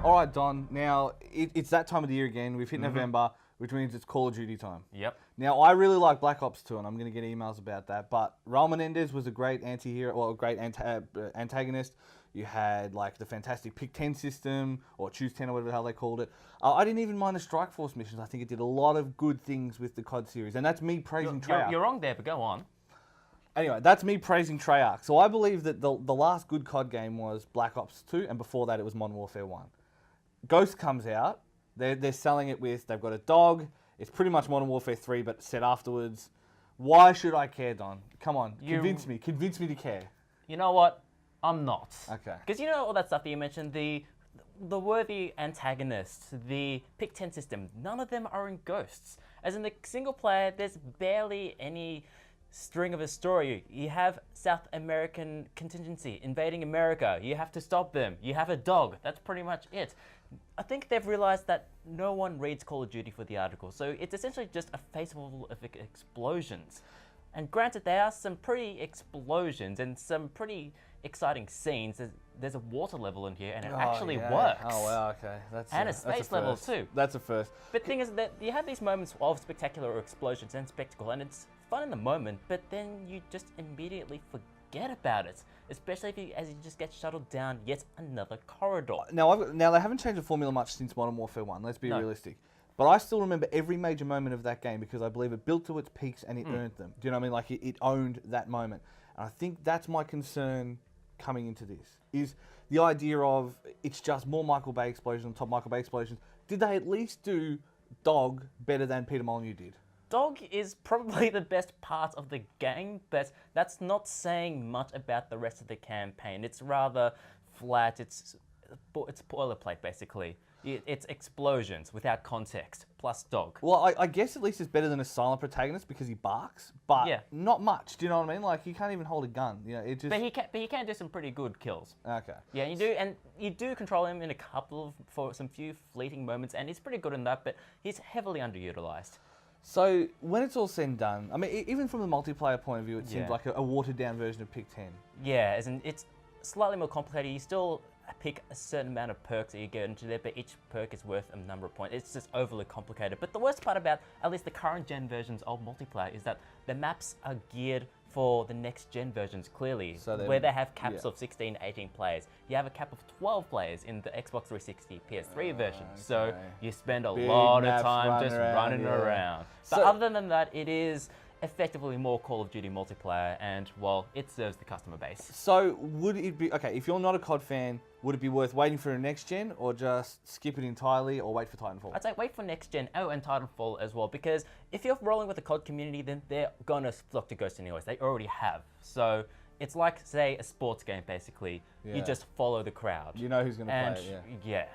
All right, Don. Now, it's that time of the year again. We've hit November, which means it's Call of Duty time. Yep. Now, I really like Black Ops 2, and I'm going to get emails about that. But Raul Menendez was a great anti-hero, well, a great antagonist. You had, like, the fantastic Pick 10 system, or Choose 10, or whatever the hell they called it. I didn't even mind the Strike Force missions. I think it did a lot of good things with the COD series. And that's me praising Treyarch. You're wrong there, but go on. Anyway, that's me praising Treyarch. So I believe that the last good COD game was Black Ops 2, and before that it was Modern Warfare 1. Ghost comes out. They're selling it with, they've got a dog. It's pretty much Modern Warfare 3, but set afterwards. Why should I care, Don? Come on, convince me. Convince me to care. You know what? I'm not. Okay. Because you know all that stuff that you mentioned, the worthy antagonists, the Pick 10 system, none of them are in Ghosts. As in the single player, there's barely any string of a story. You have South American contingency invading America. You have to stop them. You have a dog. That's pretty much it. I think they've realized that no one reads Call of Duty for the article, so it's essentially just a festival of explosions. And granted, there are some pretty explosions and some pretty exciting scenes. There's a water level in here, and it actually works. Oh, wow, okay. And a space level too. That's a first. But the thing is that you have these moments of spectacular explosions and spectacle, and it's fun in the moment, but then you just immediately forget about it. Especially as you just get shuttled down yet another corridor. Now they haven't changed the formula much since Modern Warfare 1, let's be realistic. But I still remember every major moment of that game because I believe it built to its peaks and it earned them. Do you know what I mean? Like it owned that moment. And I think that's my concern coming into this, is the idea of it's just more Michael Bay explosions on top of Michael Bay explosions. Did they at least do Dog better than Peter Molyneux did? Dog is probably the best part of the game, but that's not saying much about the rest of the campaign. It's rather flat, it's boilerplate basically. It's explosions without context, plus Dog. Well, I guess at least it's better than a silent protagonist because he barks, but not much. Do you know what I mean? Like, he can't even hold a gun. You know, it just... But he can do some pretty good kills. Okay. Yeah, you do control him in for some few fleeting moments, and he's pretty good in that, but he's heavily underutilized. So, when it's all said and done, I mean, even from the multiplayer point of view, it seems like a watered-down version of Pick 10. Yeah, as in, it's slightly more complicated. You still pick a certain amount of perks that you get into there, but each perk is worth a number of points. It's just overly complicated. But the worst part about, at least the current gen versions of multiplayer, is that the maps are geared for the next gen versions, clearly, so where they have caps of 16, 18 players. You have a cap of 12 players in the Xbox 360 PS3 version. Okay. So you spend a lot of time just running around. But other than that, it is effectively more Call of Duty multiplayer, and, well, it serves the customer base. So would it be, okay, if you're not a COD fan, would it be worth waiting for a next gen, or just skip it entirely, or wait for Titanfall? I'd say wait for next gen, and Titanfall as well, because if you're rolling with the COD community, then they're gonna flock to Ghost anyways. They already have. So it's like, say, a sports game, basically. You just follow the crowd. You know who's gonna play it, yeah.